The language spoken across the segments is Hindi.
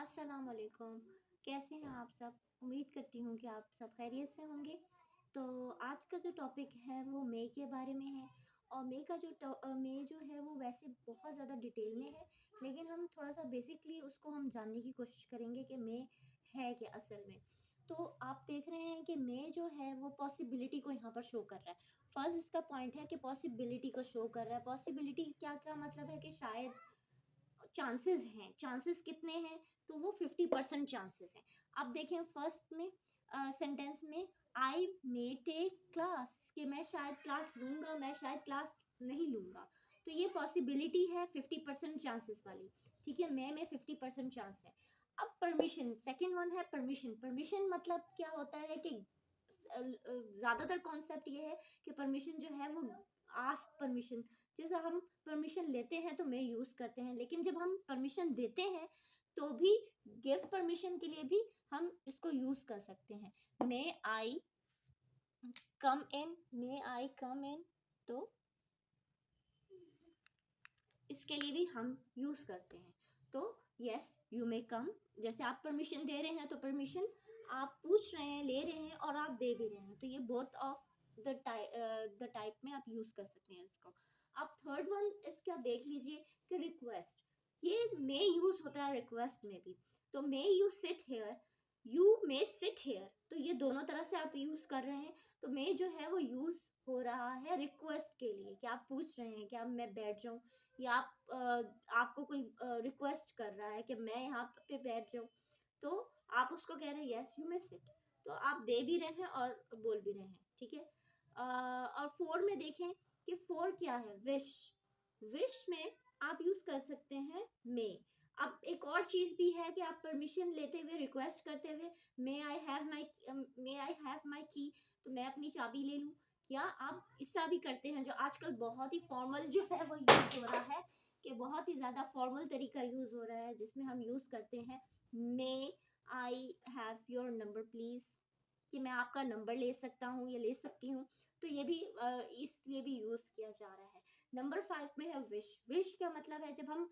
अस्सलाम वालेकुम। कैसे हैं आप सब? उम्मीद करती हूँ कि आप सब खैरियत से होंगे। तो आज का जो टॉपिक है वो मई के बारे में है। और मई जो है वो वैसे बहुत ज़्यादा डिटेल में है, लेकिन हम थोड़ा-सा बेसिकली उसको हम जानने की कोशिश करेंगे कि मई है क्या असल में। तो आप देख रहे हैं कि मई जो है वो पॉसिबिलिटी को यहाँ पर शो कर रहा है। फर्स्ट इसका पॉइंट है कि पॉसिबिलिटी को शो कर रहा है। पॉसिबिलिटी क्या-क्या मतलब है कि शायद चांसेस हैं। चांसेस कितने हैं? तो वो 50% चांसेस हैं। अब देखें फर्स्ट में सेंटेंस में आई मे टेक क्लास, कि मैं शायद क्लास लूँगा, मैं शायद क्लास नहीं लूँगा। तो ये पॉसिबिलिटी है 50% चांसेस वाली। ठीक है, मैं में 50% चांस है। अब परमिशन, सेकंड वन है परमिशन। परमिशन मतलब क्या होता है कि ज़्यादातर कॉन्सेप्ट ये है कि परमिशन जो है वो आस्क परमिशन, जैसे हम परमिशन लेते हैं तो मैं यूज़ करते हैं, लेकिन जब हम परमिशन देते हैं तो भी गिव परमिशन के लिए भी हम इसको यूज़ कर सकते हैं। मे आई कम इन, मे आई कम इन, तो इसके लिए भी हम यूज़ करते हैं। तो यस यू मे कम, जैसे आप परमिशन दे रहे हैं तो परमिशन आप पूछ रहे हैं, ले रहे हैं और आप दे भी रहे हैं, तो ये बोथ ऑफ द टाइप में आप यूज़ कर सकते हैं इसको। अब थर्ड वन इसका देख लीजिए कि रिक्वेस्ट, ये मे यूज़ होता है रिक्वेस्ट में भी। तो may you sit here, you may sit here, तो ये दोनों तरह से आप यूज़ कर रहे हैं। तो मे जो है वो यूज़ हो रहा है रिक्वेस्ट के लिए, कि आप पूछ रहे हैं कि अब मैं बैठ जाऊं, या आपको कोई रिक्वेस्ट कर रहा है कि मैं यहाँ पे बैठ जाऊँ, तो आप उसको कह रहे हैं यस यू मे सिट, तो आप दे भी रहे हैं और बोल भी रहे हैं। ठीक है। और फोर में देखें कि फोर क्या है, विश। विश में आप यूज कर सकते हैं मे। अब एक और चीज भी है कि आप परमिशन लेते हुए, रिक्वेस्ट करते हुए, मे आई हैव माई की, तो मैं अपनी चाबी ले लूँ। या आप इसका भी करते हैं, जो आजकल बहुत ही फॉर्मल जो है वो यूज हो रहा है, कि बहुत ही ज़्यादा फॉर्मल तरीका यूज़ हो रहा है, जिसमें हम यूज़ करते हैं may I have your number please, कि मैं आपका नंबर ले सकता हूँ या ले सकती हूँ। तो ये भी इसलिए भी यूज़ किया जा रहा है। नंबर 5 में है विश। विश का मतलब है जब हम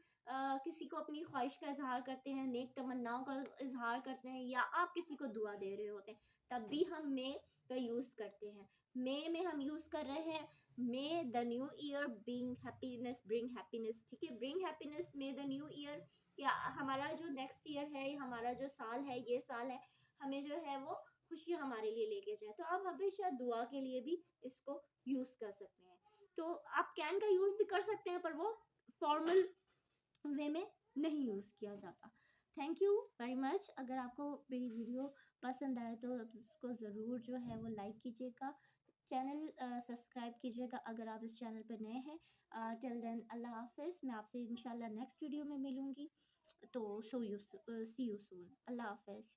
किसी को अपनी ख्वाहिश का इजहार करते हैं, नेक तमन्नाओं का इजहार करते हैं, या आप किसी को दुआ दे रहे होते हैं, तब भी हम मे का यूज़ करते हैं। मे में हम यूज़ कर रहे हैं मे the new year bring happiness. ठीक है, bring happiness, may the new year, या हमारा जो नेक्स्ट ईयर है, हमारा जो साल है, ये साल है, हमें जो है वो खुशियाँ हमारे लिए लेके जाए। तो आप हमेशा दुआ के लिए भी इसको यूज़ कर सकते हैं। तो आप कैन का यूज़ भी कर सकते हैं, पर वो फॉर्मल वे में नहीं यूज़ किया जाता। Thank you very much. अगर आपको मेरी वीडियो पसंद आए तो इसको ज़रूर जो है वो लाइक कीजिएगा, चैनल सब्सक्राइब कीजिएगा अगर आप इस चैनल पर नए हैं। टिल देन अल्लाह हाफिज़। मैं आपसे इंशाल्लाह नेक्स्ट वीडियो में मिलूँगी। तो सी यू सून। अल्लाह हाफिज़।